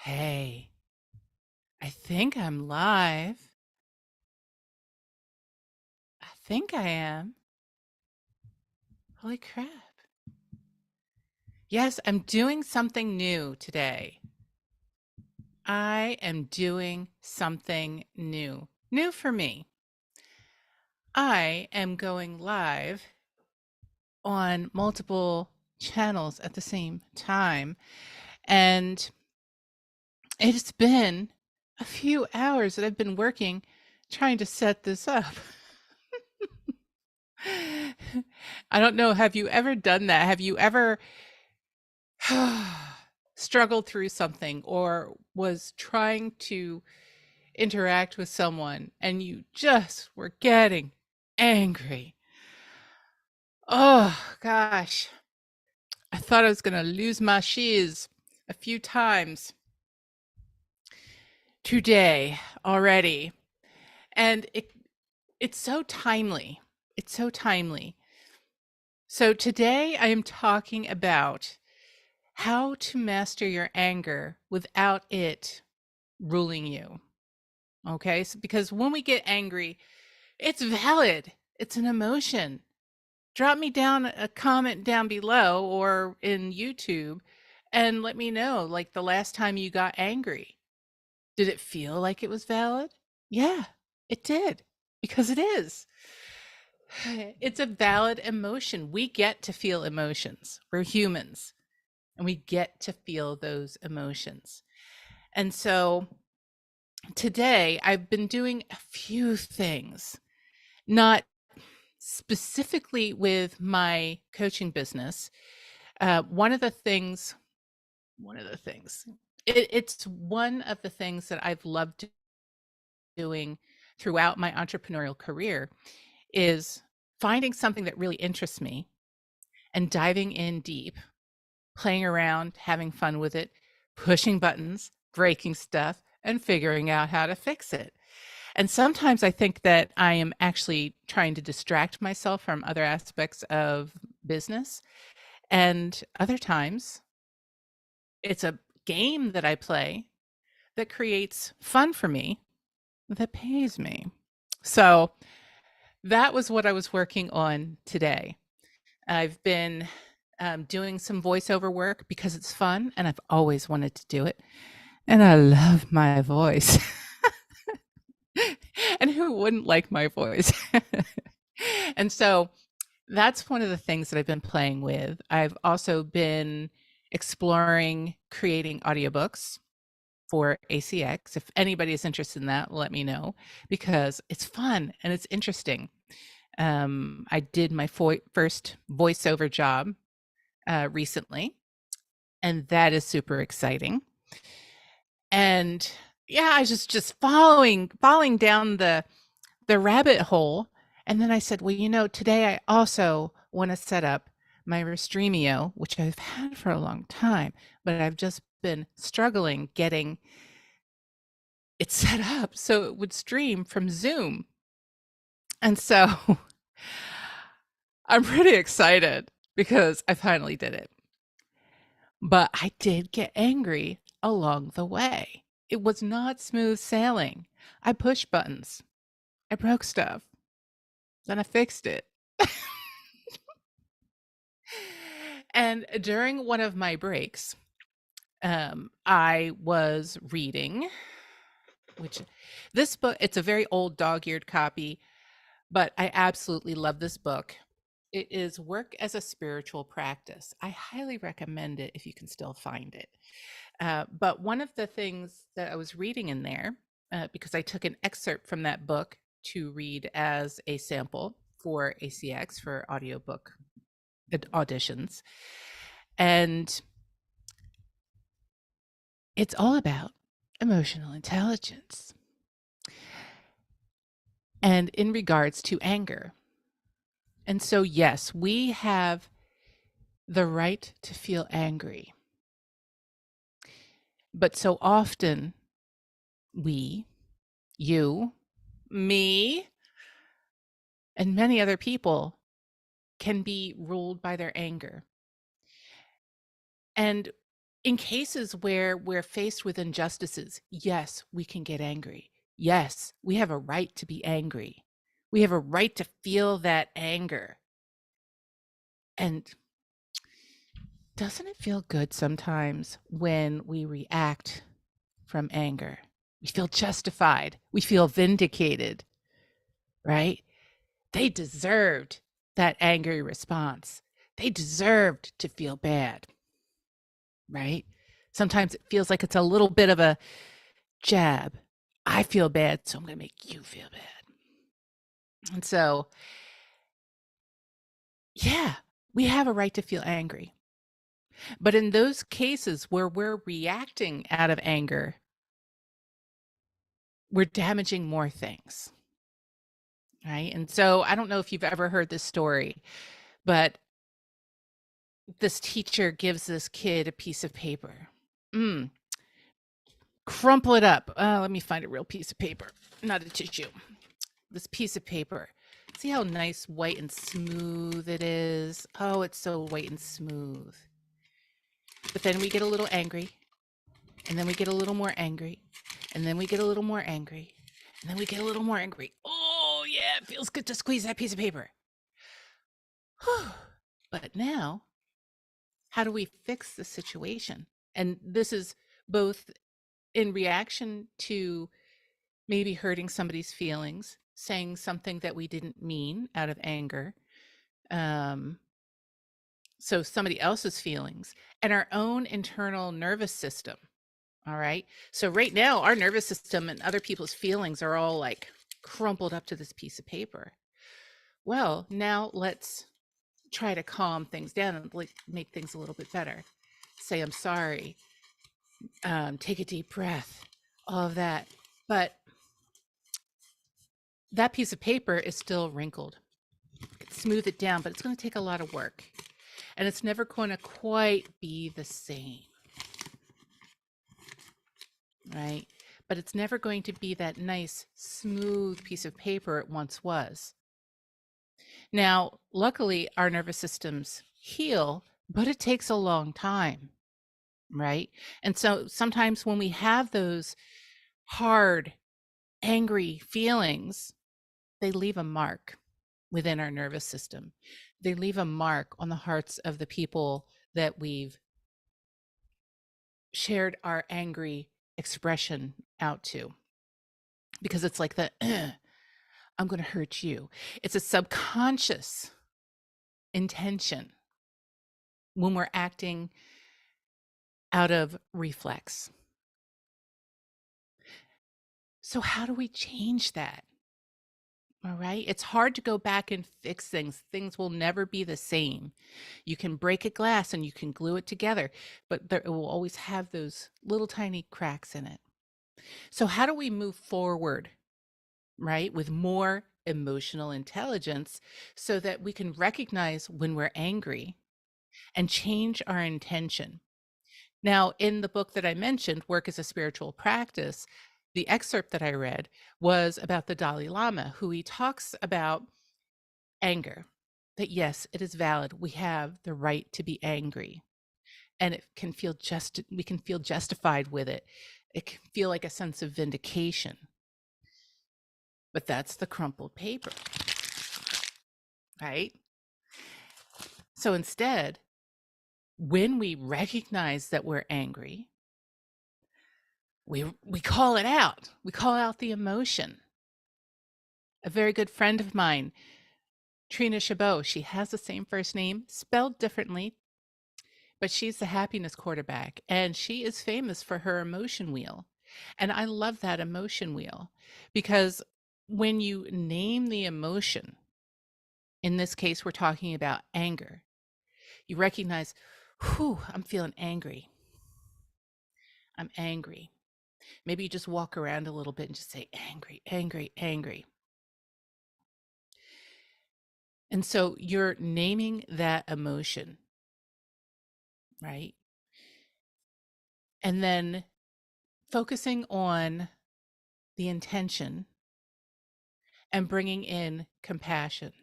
Hey, I think I'm live. I think I am. Holy crap. Yes, I'm doing something new today. I am doing something new. New for me. I am going live on multiple channels at the same time. And it's been a few hours that I've been working trying to set this up. I don't know. Have you ever done that? Have you ever struggled through something or was trying to interact with someone and you just were getting angry? Oh gosh. I thought I was going to lose my shiz a few times today already. And it's so timely. It's so timely. So today I am talking about how to master your anger without it ruling you. Okay? So, because when we get angry, it's valid. It's an emotion. Drop me down a comment down below or in YouTube and let me know, like, the last time you got angry. Did it feel like it was valid? Yeah, it did, because it is. It's a valid emotion. We get to feel emotions. We're humans, and we get to feel those emotions. And so today I've been doing a few things, not specifically with my coaching business. One of the things, it's one of the things that I've loved doing throughout my entrepreneurial career is finding something that really interests me and diving in deep, playing around, having fun with it, pushing buttons, breaking stuff, and figuring out how to fix it. And sometimes I think that I am actually trying to distract myself from other aspects of business. And other times it's a game that I play that creates fun for me that pays me. So that was what I was working on today. I've been doing some voiceover work because it's fun and I've always wanted to do it. And I love my voice. And who wouldn't like my voice? And so that's one of the things that I've been playing with. I've also been exploring creating audiobooks for ACX. If anybody is interested in that, let me know because it's fun and it's interesting. I did my first voiceover job recently, and that is super exciting. And yeah, I was just falling down the rabbit hole. And then I said, well, today I also want to set up my Restreamio, which I've had for a long time, but I've just been struggling getting it set up so it would stream from Zoom. And so I'm pretty excited because I finally did it. But I did get angry along the way. It was not smooth sailing. I pushed buttons. I broke stuff. Then I fixed it. And during one of my breaks, I was reading, which this book, it's a very old dog-eared copy, but I absolutely love this book. It is Work as a Spiritual Practice. I highly recommend it if you can still find it. But one of the things that I was reading in there, because I took an excerpt from that book to read as a sample for ACX for audiobook auditions, and it's all about emotional intelligence. And in regards to anger. And so, yes, we have the right to feel angry. But so often, we, you, me, and many other people can be ruled by their anger. And in cases where we're faced with injustices, yes, we can get angry. Yes, we have a right to be angry. We have a right to feel that anger. And doesn't it feel good sometimes when we react from anger? We feel justified. We feel vindicated, right? They deserved that angry response. They deserved to feel bad, right? Sometimes it feels like it's a little bit of a jab. I feel bad, so I'm going to make you feel bad. And so, yeah, we have a right to feel angry. But in those cases where we're reacting out of anger, we're damaging more things, right? And so I don't know if you've ever heard this story, but this teacher gives this kid a piece of paper. Crumple it up. Let me find a real piece of paper, not a tissue. This piece of paper. See how nice, white, and smooth it is? Oh, it's so white and smooth. But then we get a little angry, and then we get a little more angry, and then we get a little more angry, and then we get a little more angry. Oh, yeah, it feels good to squeeze that piece of paper. But now, how do we fix the situation? And this is both in reaction to maybe hurting somebody's feelings, saying something that we didn't mean out of anger. So somebody else's feelings and our own internal nervous system. All right. So right now, our nervous system and other people's feelings are all like crumpled up to this piece of paper. Well, now let's try to calm things down and make things a little bit better. Say, I'm sorry. Take a deep breath, all of that. But that piece of paper is still wrinkled. Smooth it down, but it's going to take a lot of work. And it's never going to quite be the same. Right? But it's never going to be that nice, smooth piece of paper it once was. Now, luckily, our nervous systems heal, but it takes a long time. Right? And so sometimes when we have those hard, angry feelings, they leave a mark within our nervous system. They leave a mark on the hearts of the people that we've shared our angry expression out to. Because it's like the, I'm going to hurt you. It's a subconscious intention when we're acting out of reflex. So, how do we change that? All right. It's hard to go back and fix things. Things will never be the same. You can break a glass and you can glue it together, but it will always have those little tiny cracks in it. So, how do we move forward, right, with more emotional intelligence so that we can recognize when we're angry and change our intention? Now, in the book that I mentioned, Work as a Spiritual Practice, the excerpt that I read was about the Dalai Lama, who he talks about anger, that yes, it is valid. We have the right to be angry. And it can feel we can feel justified with it. It can feel like a sense of vindication. But that's the crumpled paper, right? So instead, when we recognize that we're angry, we call it out. We call out the emotion. A very good friend of mine, Trina Chabot, she has the same first name, spelled differently, but she's the happiness quarterback, and she is famous for her emotion wheel. And I love that emotion wheel because when you name the emotion, in this case, we're talking about anger, you recognize, whew, I'm feeling angry. I'm angry. Maybe you just walk around a little bit and just say, angry, angry, angry. And so you're naming that emotion, right? And then focusing on the intention and bringing in compassion.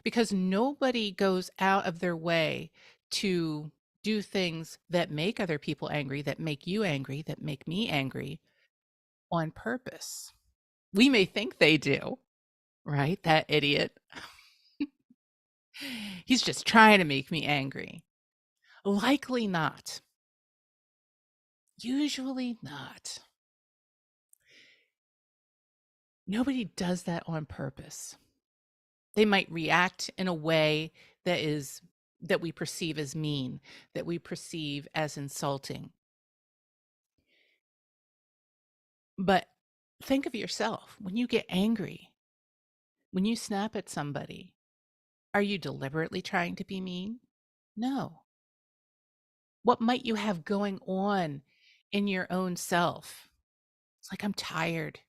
Because nobody goes out of their way to do things that make other people angry, that make you angry, that make me angry on purpose. We may think they do, right? That idiot. He's just trying to make me angry. Likely not. Usually not. Nobody does that on purpose. They might react in a way that we perceive as mean, that we perceive as insulting. But think of yourself. When you get angry, when you snap at somebody, are you deliberately trying to be mean? No. What might you have going on in your own self? It's like, I'm tired.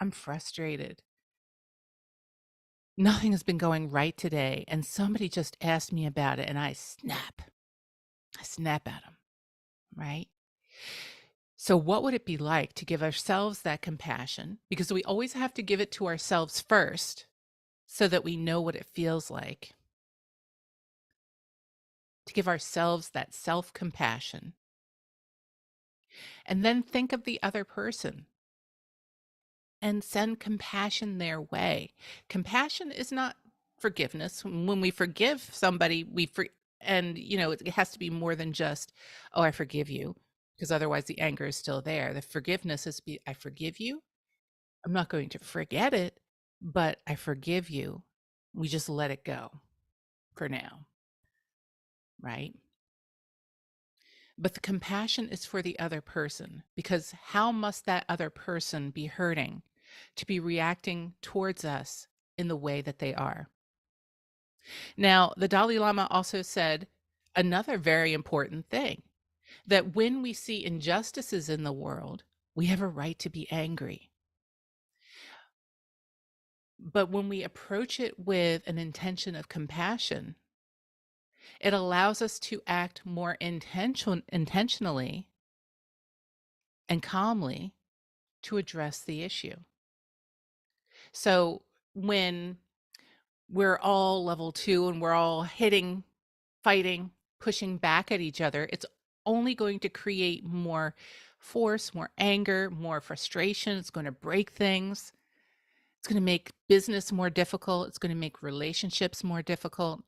I'm frustrated. Nothing has been going right today. And somebody just asked me about it and I snap. I snap at them, right? So, what would it be like to give ourselves that compassion? Because we always have to give it to ourselves first so that we know what it feels like. To give ourselves that self compassion. And then think of the other person and send compassion their way. Compassion is not forgiveness. When we forgive somebody, and it has to be more than just, oh, I forgive you, because otherwise the anger is still there. The forgiveness is I forgive you. I'm not going to forget it, but I forgive you. We just let it go for now, right? But the compassion is for the other person, because how must that other person be hurting to be reacting towards us in the way that they are? Now, the Dalai Lama also said another very important thing, that when we see injustices in the world, we have a right to be angry. But when we approach it with an intention of compassion, it allows us to act more intentionally and calmly to address the issue. So when we're all level 2 and we're all hitting, fighting, pushing back at each other, it's only going to create more force, more anger, more frustration. It's going to break things. It's going to make business more difficult. It's going to make relationships more difficult.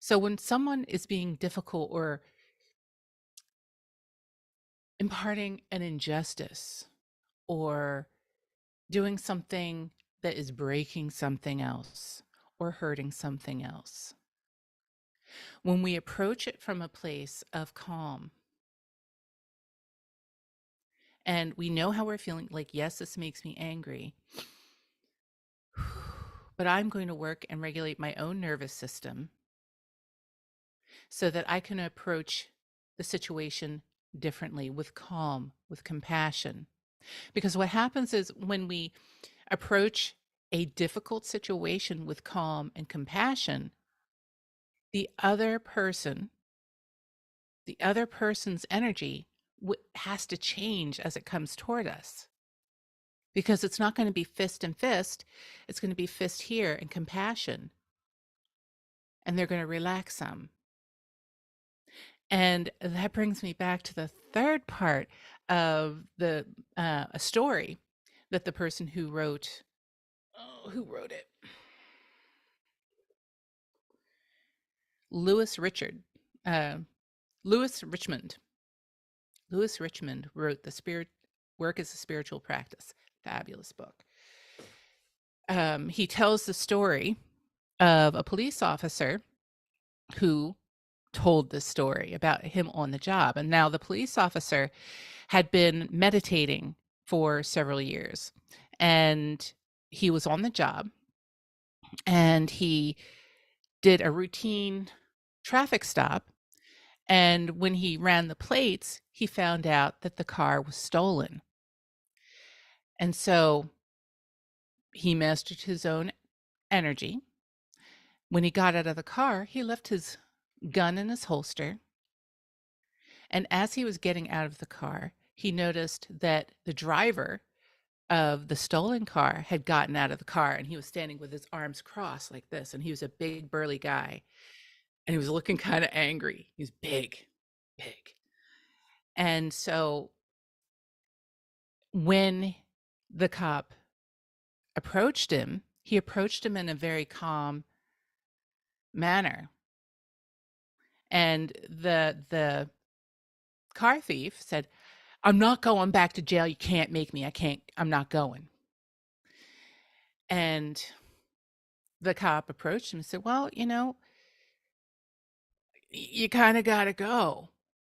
So when someone is being difficult or imparting an injustice or doing something that is breaking something else or hurting something else, when we approach it from a place of calm and we know how we're feeling, like, yes, this makes me angry, but I'm going to work and regulate my own nervous system so that I can approach the situation differently, with calm, with compassion. Because what happens is when we approach a difficult situation with calm and compassion, the other person, the other person's energy has to change as it comes toward us. Because it's not going to be fist and fist, it's going to be fist here and compassion. And they're going to relax some. And that brings me back to the third part of a story that the person who wrote it? Lewis Richard, Lewis Richmond. Lewis Richmond wrote The Spirit Work as a Spiritual Practice. Fabulous book. He tells the story of a police officer who told this story about him on the job. And now the police officer had been meditating for several years, and he was on the job, and he did a routine traffic stop. And when he ran the plates, he found out that the car was stolen. And so he mastered his own energy. When he got out of the car, he left his gun in his holster. And as he was getting out of the car, he noticed that the driver of the stolen car had gotten out of the car, and he was standing with his arms crossed like this. And he was a big, burly guy. and he was looking kind of angry. He's big, big. And so when the cop approached him, he approached him in a very calm manner. And the car thief said, "I'm not going back to jail. You can't make me. I'm not going." And the cop approached him and said, "Well, you kind of got to go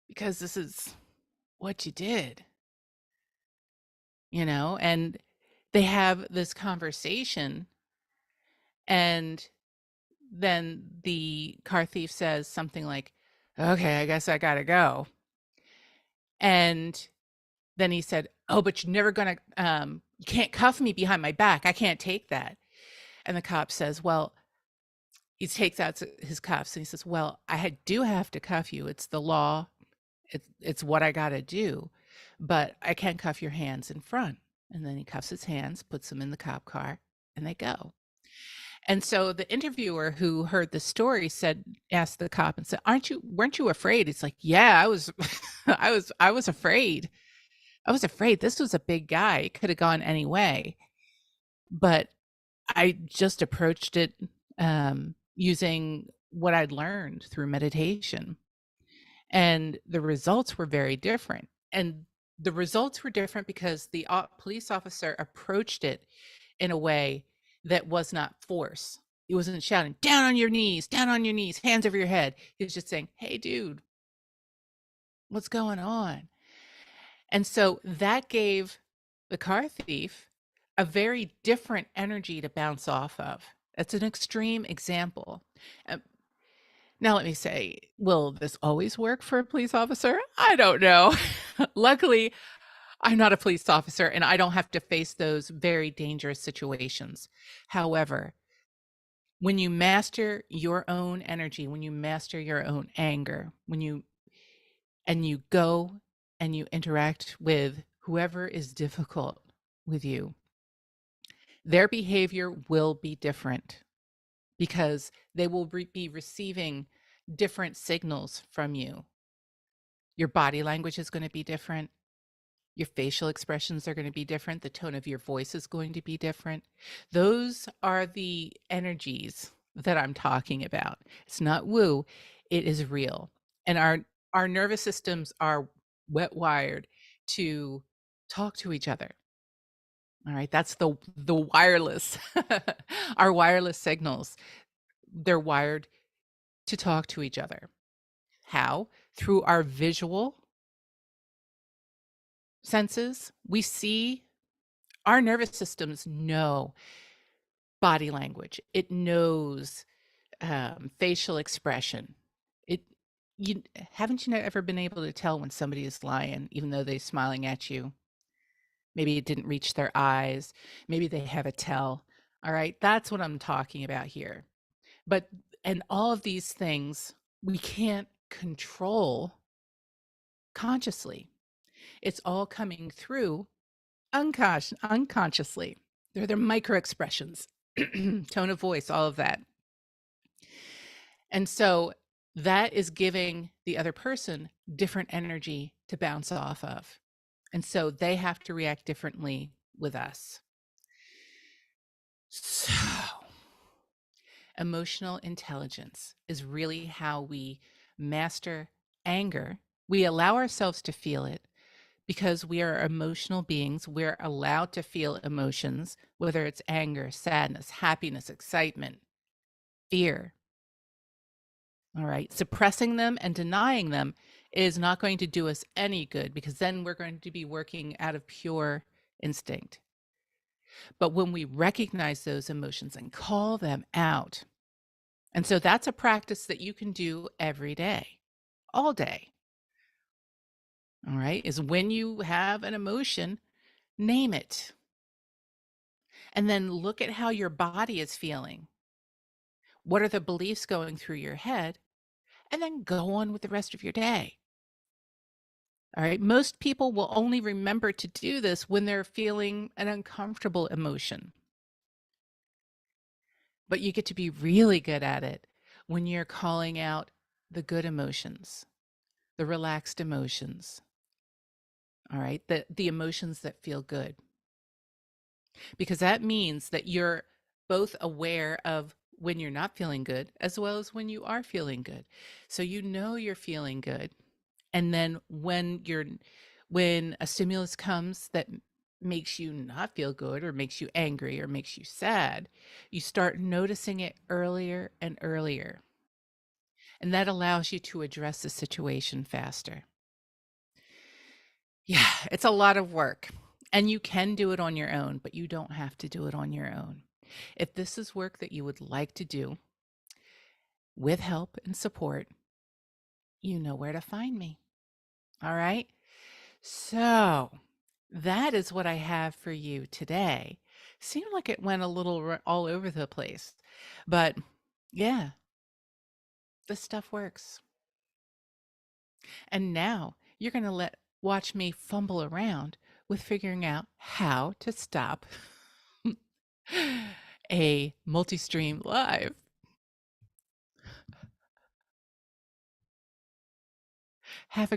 because this is what you did, and they have this conversation, and then the car thief says something like, "Okay, I guess I got to go." And then he said, "Oh, but you're never going to, you can't cuff me behind my back. I can't take that." And the cop says, "Well," he takes out his cuffs and he says, "Well, do have to cuff you. It's the law. It's what I got to do, but I can't cuff your hands in front." And then he cuffs his hands, puts them in the cop car, and they go. And so the interviewer who heard the story asked the cop and said, weren't you afraid?" It's like, "Yeah, I was, I was afraid. I was afraid. This was a big guy. It could have gone any way. But I just approached it using what I'd learned through meditation. And the results were very different. And the results were different because the police officer approached it in a way that was not force. He wasn't shouting, down on your knees, hands over your head." He was just saying, "Hey, dude, what's going on?" And so that gave the car thief a very different energy to bounce off of. That's an extreme example. Now, let me say, will this always work for a police officer? I don't know. Luckily, I'm not a police officer and I don't have to face those very dangerous situations. However, when you master your own energy, when you master your own anger, you go and you interact with whoever is difficult with you, their behavior will be different because they will be receiving different signals from you. Your body language is going to be different. Your facial expressions are going to be different. The tone of your voice is going to be different. Those are the energies that I'm talking about. It's not woo, it is real. And our nervous systems are wet wired to talk to each other. All right, that's the wireless, our wireless signals. They're wired to talk to each other. How? Through our visual senses. We see, our nervous systems know body language. It knows facial expression. Haven't you ever been able to tell when somebody is lying, even though they're smiling at you? Maybe it didn't reach their eyes. Maybe they have a tell. All right, that's what I'm talking about here. And all of these things we can't control consciously. It's all coming through unconsciously. They're their micro expressions, tone of voice, all of that. And so that is giving the other person different energy to bounce off of. And so they have to react differently with us. So emotional intelligence is really how we master anger. We allow ourselves to feel it because we are emotional beings. We're allowed to feel emotions, whether it's anger, sadness, happiness, excitement, fear. All right. Suppressing them and denying them is not going to do us any good because then we're going to be working out of pure instinct. But when we recognize those emotions and call them out, and so that's a practice that you can do every day, all day. All right. Is when you have an emotion, name it. And then look at how your body is feeling. What are the beliefs going through your head? And then go on with the rest of your day. All right. Most people will only remember to do this when they're feeling an uncomfortable emotion. But you get to be really good at it when you're calling out the good emotions, the relaxed emotions, all right, the emotions that feel good, because that means that you're both aware of when you're not feeling good as well as when you are feeling good. So you know you're feeling good. And then when a stimulus comes that makes you not feel good or makes you angry or makes you sad, you start noticing it earlier and earlier. And that allows you to address the situation faster. Yeah, it's a lot of work. And you can do it on your own, but you don't have to do it on your own. If this is work that you would like to do with help and support, you know where to find me. All right. So that is what I have for you today. Seemed like it went a little all over the place, but yeah, this stuff works. And now you're going to watch me fumble around with figuring out how to stop a multi-stream live. Have a great